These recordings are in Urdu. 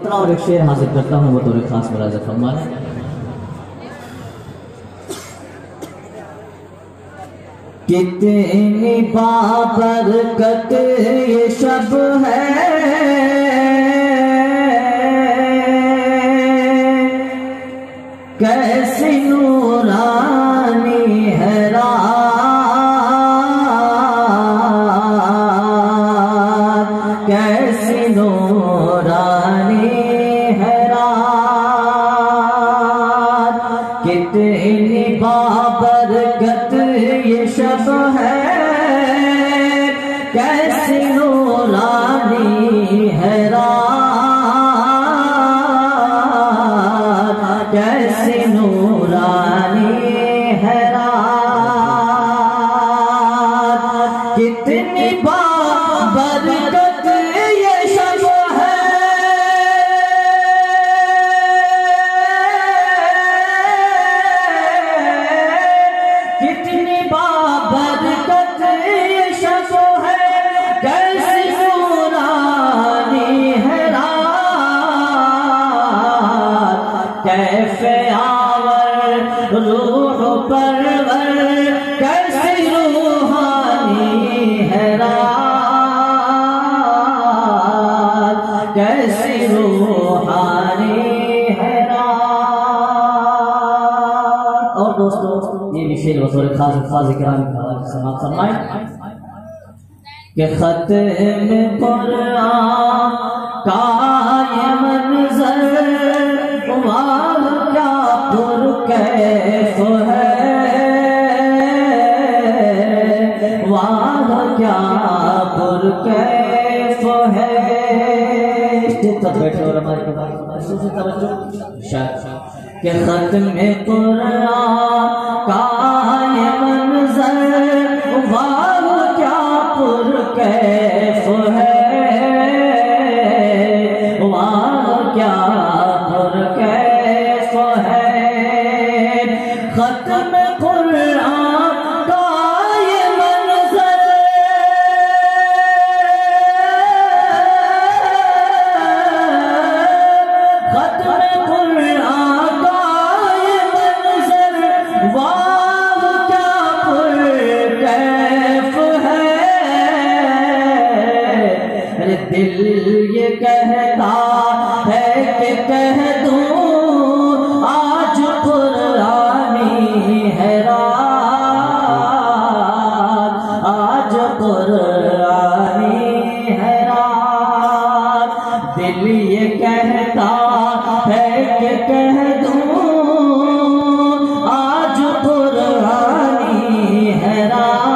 مطلع اور ایک شعر حاصل کرتا ہوں وہ طور خاص ملاحظہ فرمائیں. کتنی بابرکت یہ شب ہے، کیسی نورانی ہے رات، کیسی نورانی ہے رات. کتنی بابرکت یہ شب ہے، کیسی نورانی ہے رات، کیسی نورانی ہے رات. کتنی بابرکت یہ شب ہے، کتنی بابرکت یہ شب ہے، کیسی نورانی ہے رات. کیف آور روح پرور، کیسی روحانی ہے رات، کیسی روحانی ہے رات. اور دوستو یہ بھی شعر بطور خاص الفاظ کرام کا سماعت فرمائیں کہ ختم قرآن کا یہ منظر، واہ کیا پرکیف ہے، واہ کیا پرکیف ہے. تب بیٹھے اور ہمارے توجہ کہ ختم قرآن کا یہ منظر، واہ کیا پرکیف ہے، واہ کیا پرکیف ہے. ختم قرآن کا یہ منظر، ختم قرآن کا یہ منظر، واہ کیا پرکیف ہے. میرے دل یہ کہتا ہے کہ کہہ دوں آج قرآنی ہے رات، آج قرآنی ہے رات. دل یہ کہتا ہے کہ کہہ دوں آج قرآنی ہے رات،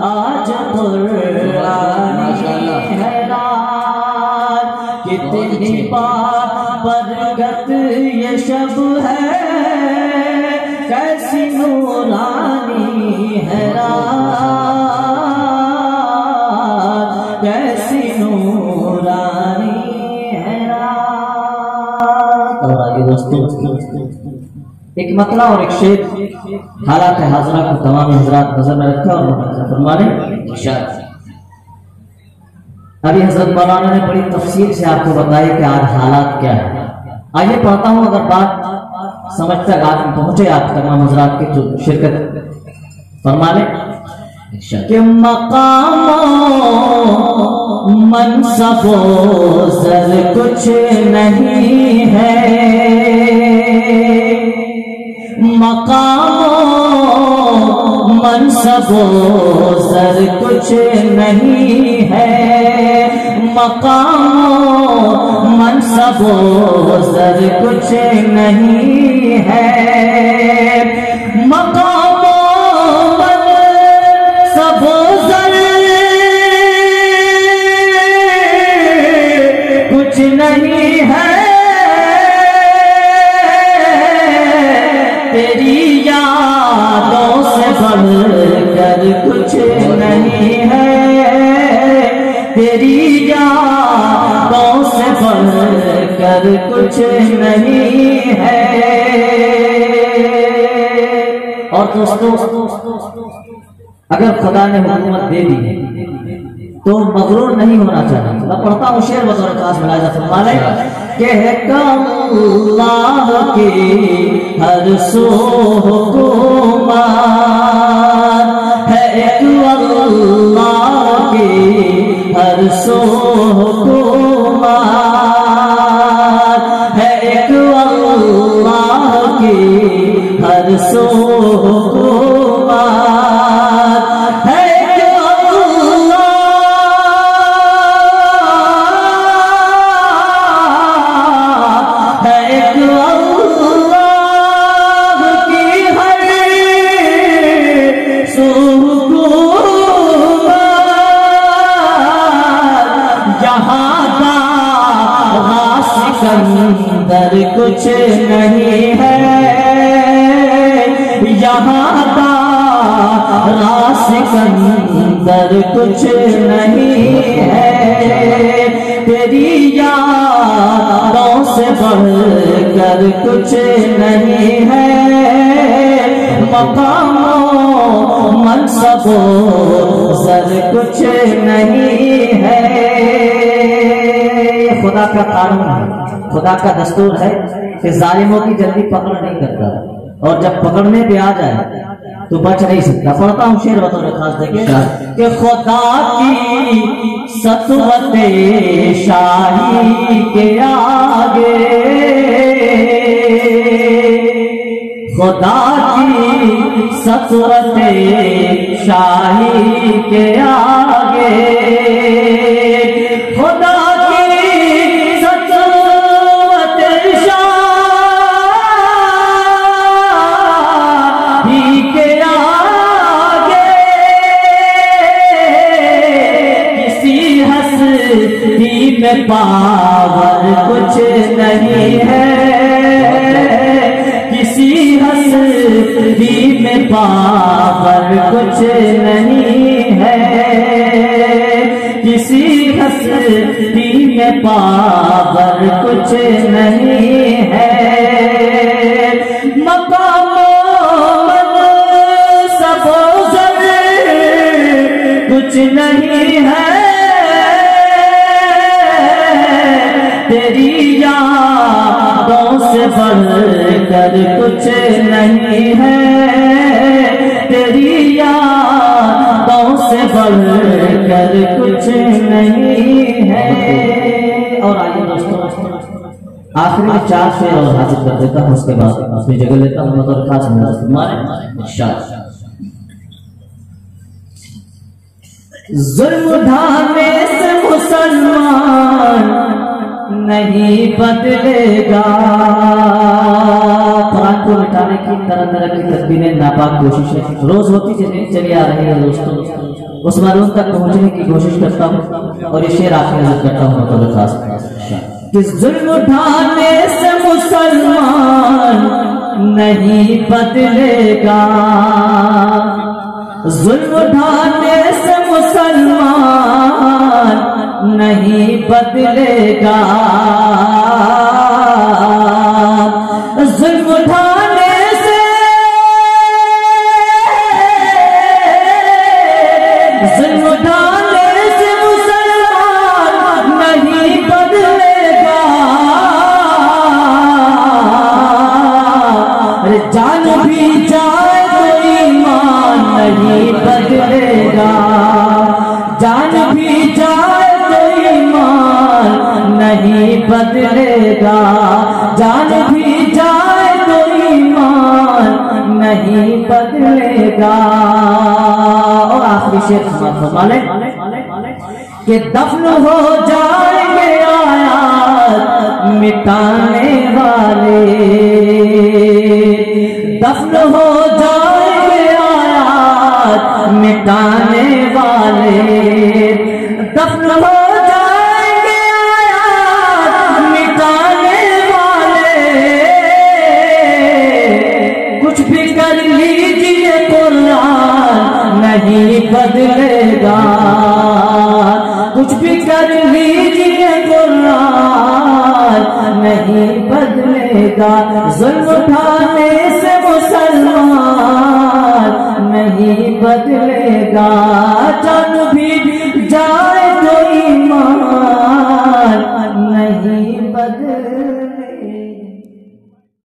آج قرآنی ہے رات. کتنی بابرکت یہ شب ہے، کیسی نورانی ہے رات، کیسی نورانی ہے رات. اور آگے دوستوں ایک مطلع اور ایک شعر حالات حاضرہ کو تمام حضرات نظر میں رکھا اور ملاحظہ فرمانے اشارہ. ابھی حضرت مولانا نے بڑی تفصیل سے آپ کو بتایا کہ آج حالات کیا ہے. آئیے پڑھتا ہوں، اگر بات سمجھ تک آپ پہنچے آپ تمام حضرات کی جو شرکت فرمانے کہ مقام منصب و زر کچھ نہیں ہے، مقام منصب و زر کچھ نہیں ہے، مقام منصب و زر کچھ نہیں ہے. مقام منصب و زر کچھ نہیں ہے، تیری یادوں سے بڑھ کر کچھ نہیں ہے، تیری یادوں سے بڑھ کر کچھ نہیں ہے. اور دوستو اگر خدا نے حکومت دے دی تو مغرور نہیں ہونا چاہیے. میں پڑھتا ہوں شعر بطور خاص ملاحظہ فرمائے کہ اللہ کی ہر سو حکومت ہے، ایک اللہ کی ہر سو حکومت ہے، ایک اللہ کی ہر سو حکومت ہے، ایک اللہ ہے، ایک اللہ کی ہر سو حکومت. جہاں کا سکندر کچھ نہیں ہے، یہاں کا سکندر کچھ نہیں ہے، تیری یادوں سے بڑھ کر کچھ نہیں ہے، مقام و منصب و زر کچھ نہیں ہے. خدا کا قانون ہے، خدا کا دستور ہے کہ ظالموں کی جلدی پکڑ نہیں کرتا، اور جب پکڑنے پہ آ جائے تو بچ نہیں سکتا. پڑھتا ہوں شعر بطور خاص دیکھیں کہ خدا کی سطوت شاہی کے آگے، خدا کی سطوت شاہی کے آگے، خدا میں پاور کچھ نہیں ہے، کسی ہستی میں پاور کچھ نہیں ہے، کسی ہستی میں پاور کچھ نہیں ہے، مقام و منصب و زر کچھ نہیں ہے، تیری یادوں سے بڑھ کر کچھ نہیں ہے، تیری یادوں سے بڑھ کر کچھ نہیں ہے. اور آئیے دوستوں آخری میں 4 شعر اور حاصل کر دیتا ہوں، اس کے بعد اپنی جگہ لیتا ہوں بطور خاص ہمارے ارشاد. ظلم اٹھانے سے مسلمان نہیں بدلے گا، قرآن کو مٹانے کی طرح طرح کی تدبیریں ناپاک کوششیں روز ہوتی چلی آ رہی ہے. دوستوں اس معلوم تک پہنچنے کی کوشش کرتا ہوں، اور یہ شعر آپ کی نظر کرتا ہوں بطور خاص کہ ظلم اٹھانے سے مسلمان نہیں بدلے گا، ظلم اٹھانے سے مسلمان نہیں بدلے گا، ظلم اٹھانے سے مسلمان نہیں بدلے گا، جان بھی جائے تو ایمان نہیں بدلے گا، جان بھی جائے نہیں بدلے گا، جان بھی جائے تو ایمان نہیں بدلے گا. اور آخری شعر فرما لیں کہ دفن ہو جائیں گے آیات مٹانے والے، دفن ہو جائیں گے آیات مٹانے والے، دفن ہو نہیں بدلے گا، کچھ بھی کر لیجیے قرآن نہیں بدلے گا، ظلم اٹھانے سے مسلمان نہیں بدلے گا، جان بھی جائے تو ایمان نہیں بدلے